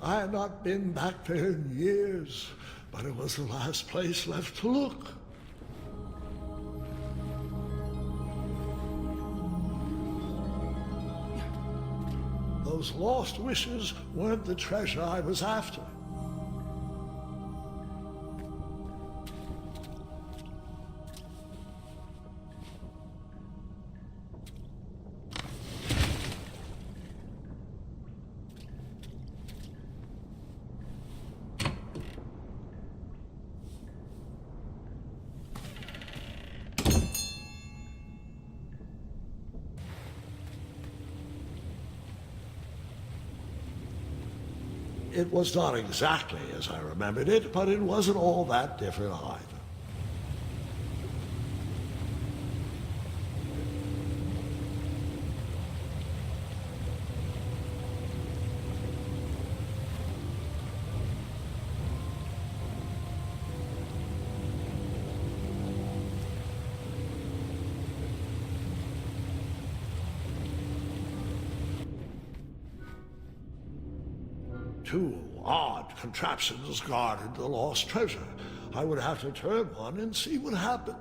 I had not been back there in years, but it was the last place left to look. Those lost wishes weren't the treasure I was after. It was not exactly as I remembered it, but it wasn't all that different either. Two odd contraptions guarded the lost treasure. I would have to turn one and see what happened.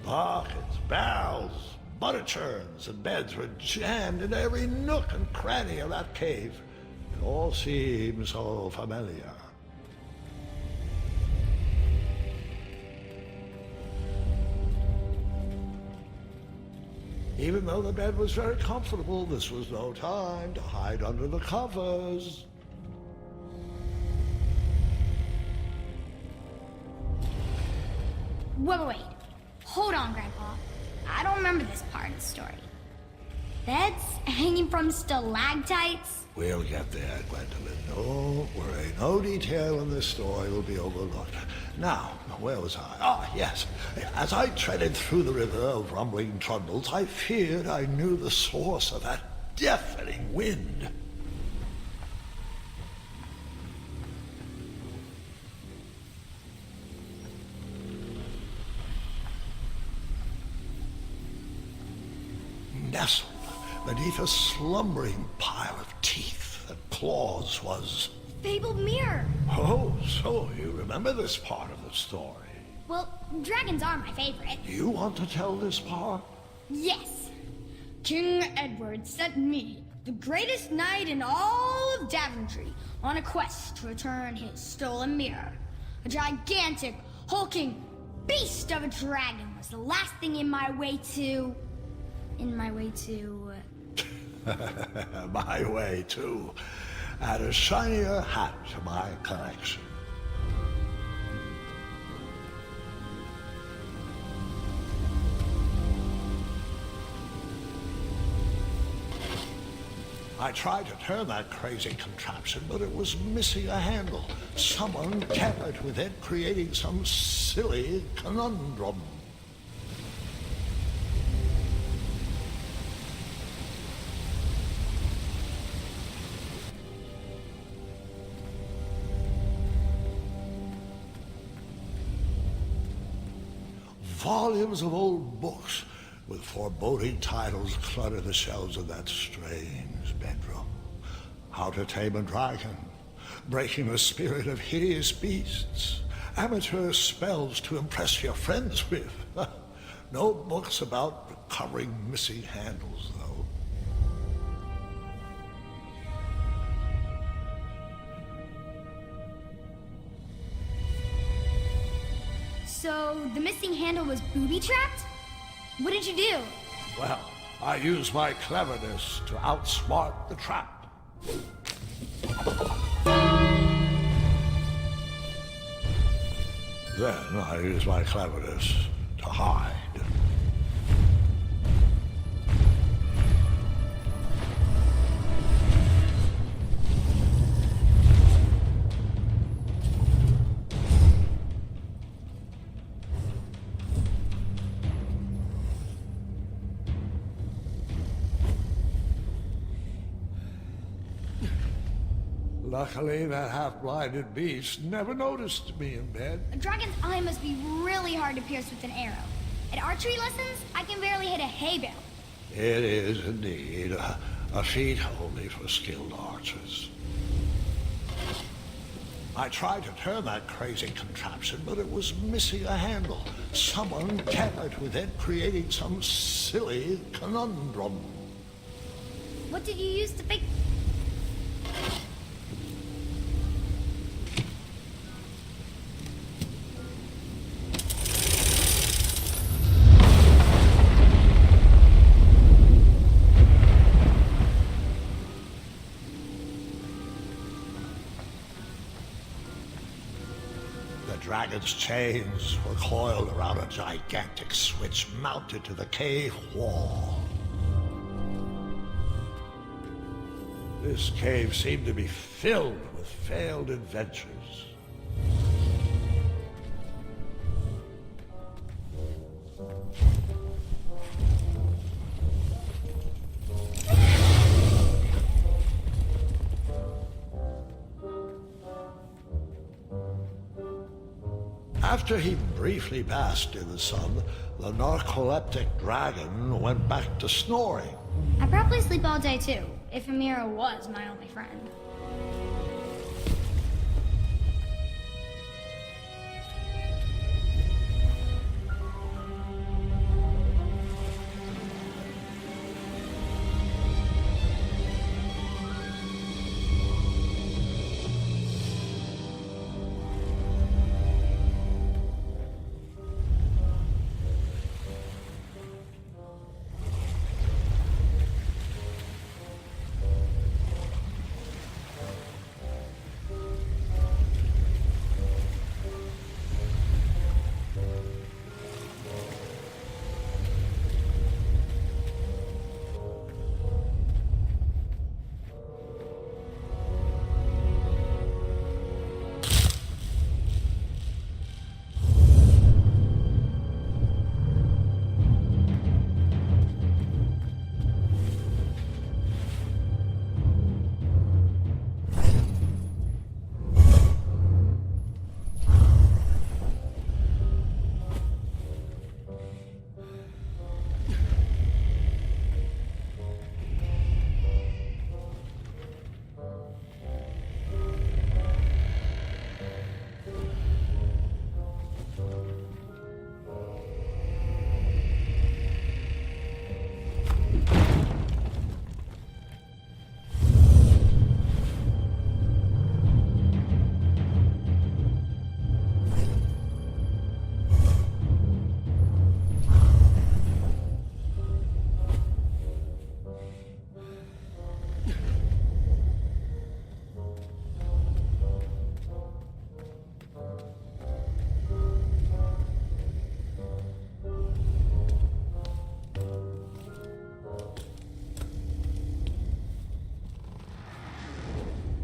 Buckets, barrels, butter churns, and beds were jammed in every nook and cranny of that cave. It all seemed so familiar. Even though the bed was very comfortable, this was no time to hide under the covers. Wait. Hold on, Grandpa. I don't remember this part of the story. Beds hanging from stalactites? We'll get there, Gwendolyn. Don't worry. No detail in this story will be overlooked. Now, where was I? Ah, yes. As I treaded through the river of rumbling trundles, I feared I knew the source of that deafening wind. Nestled beneath a slumbering pile of teeth and claws was... Fabled mirror. Oh, so you remember this part of the story. Well, dragons are my favorite. You want to tell this part? Yes. King Edward sent me, the greatest knight in all of Daventry, on a quest to return his stolen mirror. A gigantic, hulking beast of a dragon was the last thing in my way to... My way to... Add a shinier hat to my collection. I tried to turn that crazy contraption, but it was missing a handle. Someone tampered with it, creating some silly conundrum. volumes of old books with foreboding titles clutter the shelves of that strange bedroom. How to Tame a Dragon, Breaking the Spirit of Hideous Beasts, amateur spells to impress your friends with. No books about recovering missing handles, though. So, the missing handle was booby-trapped? What did you do? Well, I used my cleverness to outsmart the trap. Then I used my cleverness to hide. Luckily, that half-blinded beast never noticed me in bed. A dragon's eye must be really hard to pierce with an arrow. At archery lessons, I can barely hit a hay bale. It is indeed a feat only for skilled archers. I tried to turn that crazy contraption, but it was missing a handle. Someone tampered with it, creating some silly conundrum. What did you use to fix... The dragon's chains were coiled around a gigantic switch mounted to the cave wall. This cave seemed to be filled with failed adventures. After he briefly basked in the sun, the narcoleptic dragon went back to snoring. I probably sleep all day too, if Amira was my only friend.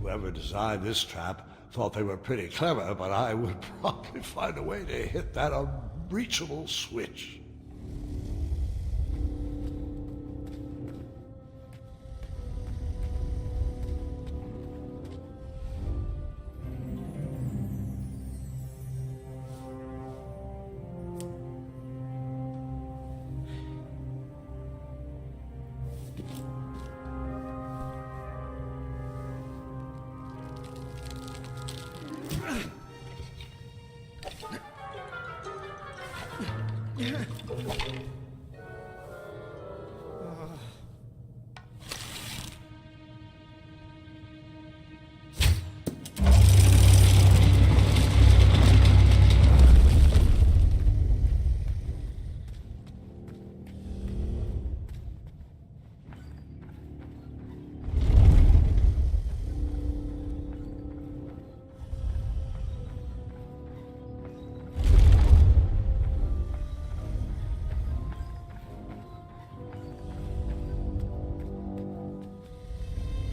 Whoever designed this trap thought they were pretty clever, but I would probably find a way to hit that unreachable switch.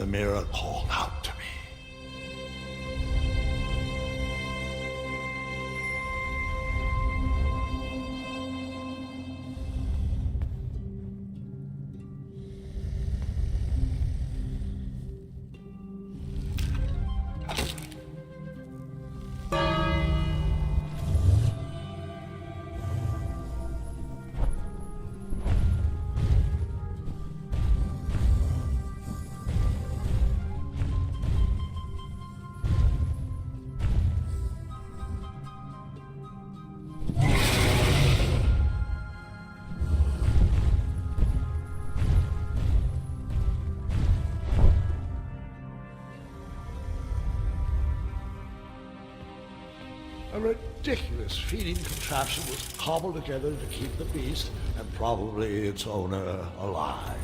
the mirror called out to me. A ridiculous feeding contraption was cobbled together to keep the beast and probably its owner alive.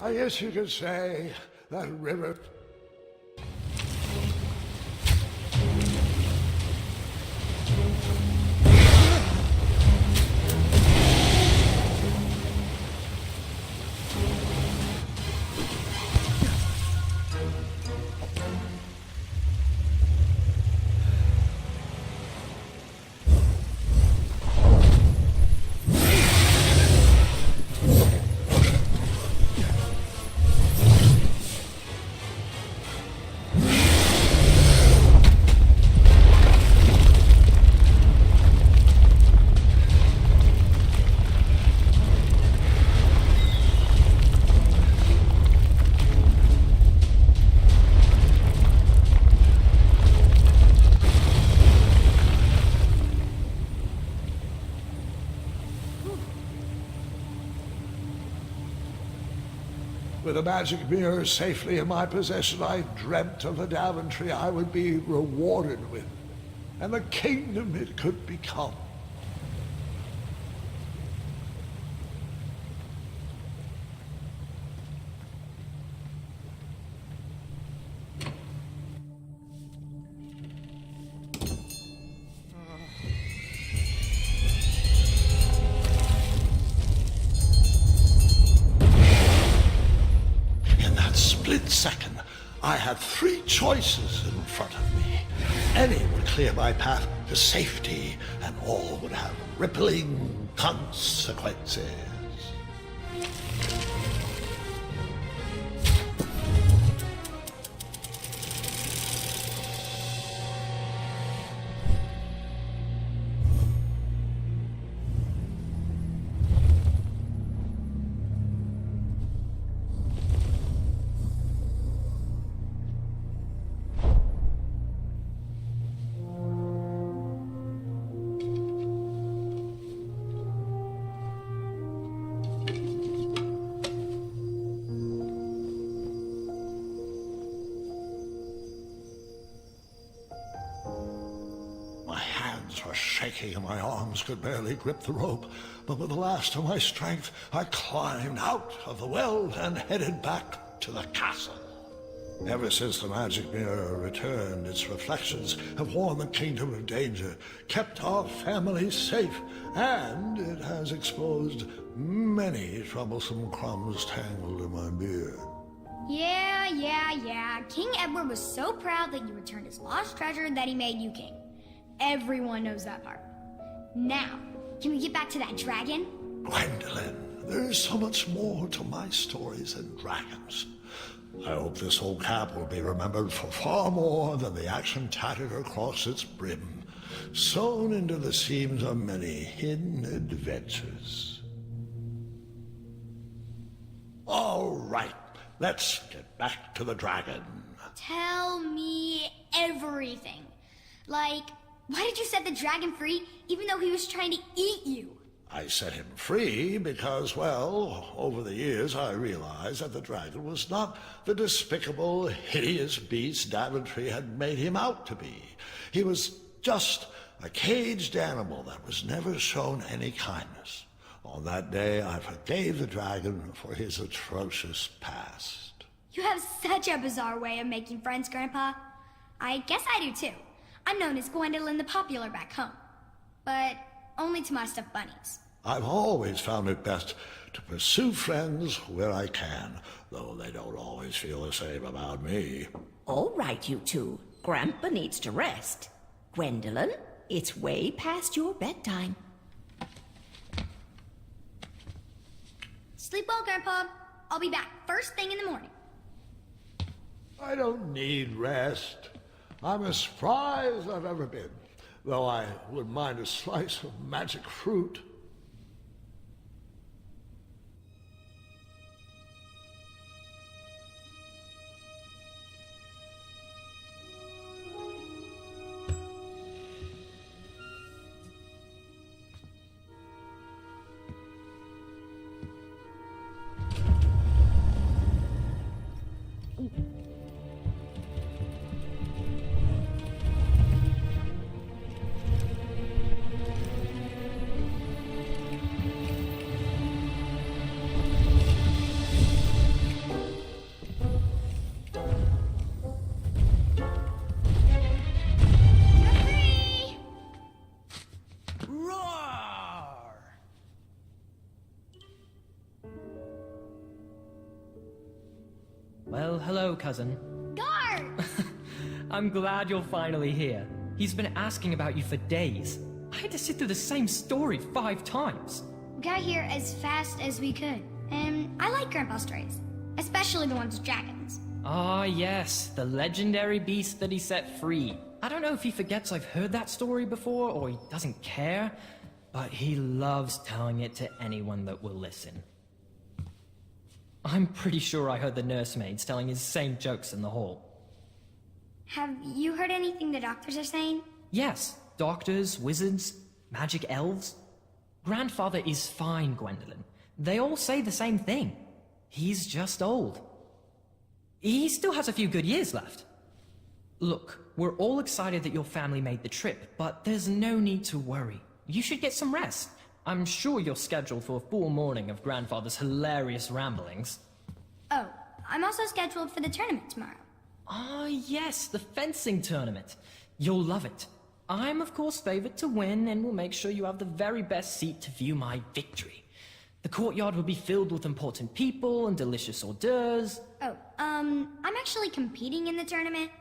I guess you could say that river. With a magic mirror safely in my possession, I dreamt of the Daventry I would be rewarded with. and the kingdom it could become. Second, I had three choices in front of me. Any would clear my path to safety, and all would have rippling consequences. Shaking and my arms could barely grip the rope, but with the last of my strength, I climbed out of the well and headed back to the castle. Ever since the magic mirror returned, its reflections have warned the kingdom of danger, kept our family safe, and it has exposed many troublesome crumbs tangled in my beard. Yeah. King Edward was so proud that you returned his lost treasure that he made you king. Everyone knows that part. Now, can we get back to that dragon? Gwendolyn, there is so much more to my stories than dragons. I hope this old cap will be remembered for far more than the action tattered across its brim, sewn into the seams of many hidden adventures. All right, let's get back to the dragon. Tell me everything. Like, why did you set the dragon free even though he was trying to eat you? I set him free because, well, over the years I realized that the dragon was not the despicable, hideous beast Daventry had made him out to be. He was just a caged animal that was never shown any kindness. On that day, I forgave the dragon for his atrocious past. You have such a bizarre way of making friends, Grandpa. I guess I do too. I'm known as Gwendolyn the Popular back home, but only to my stuffed bunnies. I've always found it best to pursue friends where I can, though they don't always feel the same about me. All right, you two. Grandpa needs to rest. Gwendolyn, it's way past your bedtime. Sleep well, Grandpa. I'll be back first thing in the morning. I don't need rest. I'm as spry as I've ever been, though I wouldn't mind a slice of magic fruit. Well, hello, cousin. Guard! I'm glad you're finally here. He's been asking about you for days. I had to sit through the same story 5 times. We got here as fast as we could, and I like Grandpa's stories, especially the ones with dragons. Ah, yes, the legendary beast that he set free. I don't know if he forgets I've heard that story before, or he doesn't care, but he loves telling it to anyone that will listen. I'm pretty sure I heard the nursemaids telling his same jokes in the hall. Have you heard anything the doctors are saying? Yes, doctors, wizards, magic elves. Grandfather is fine, Gwendolyn. They all say the same thing. He's just old. He still has a few good years left. Look, we're all excited that your family made the trip, but there's no need to worry. You should get some rest. I'm sure you're scheduled for a full morning of Grandfather's hilarious ramblings. Oh, I'm also scheduled for the tournament tomorrow. Ah, yes, the fencing tournament. You'll love it. I'm, of course, favored to win, and will make sure you have the very best seat to view my victory. The courtyard will be filled with important people and delicious hors d'oeuvres. Oh, I'm actually competing in the tournament.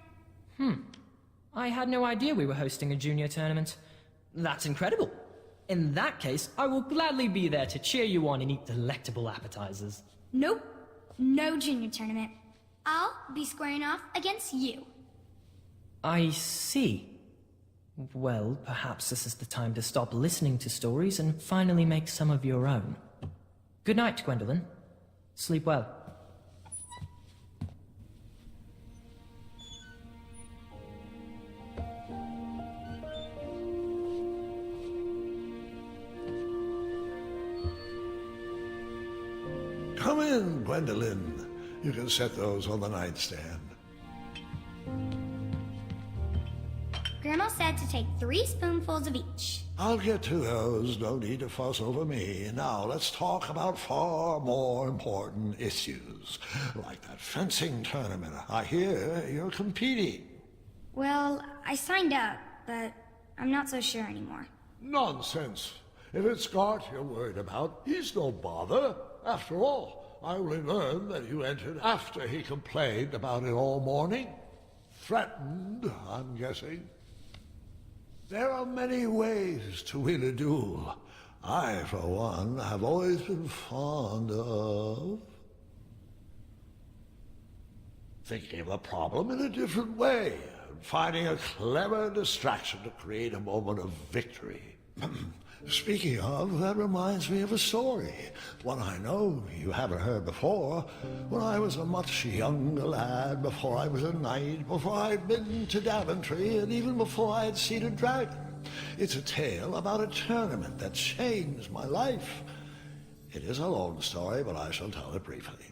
I had no idea we were hosting a junior tournament. That's incredible. In that case, I will gladly be there to cheer you on and eat delectable appetizers. Nope, no junior tournament. I'll be squaring off against you. I see. Well, perhaps this is the time to stop listening to stories and finally make some of your own. Good night, Gwendolyn. Sleep well. Come in, Gwendolyn. You can set those on the nightstand. Grandma said to take 3 spoonfuls of each. I'll get to those. No need to fuss over me. Now let's talk about far more important issues, like that fencing tournament. I hear you're competing. Well, I signed up, but I'm not so sure anymore. Nonsense. If it's Scott you're worried about, he's no bother. After all, I only learned that you entered after he complained about it all morning. Threatened, I'm guessing. There are many ways to win a duel. I, for one, have always been fond of thinking of a problem in a different way, and finding a clever distraction to create a moment of victory. Speaking of, that reminds me of a story, one I know you haven't heard before. When I was a much younger lad, before I was a knight, before I'd been to Daventry, and even before I had seen a dragon. It's a tale about a tournament that changed my life. It is a long story, but I shall tell it briefly.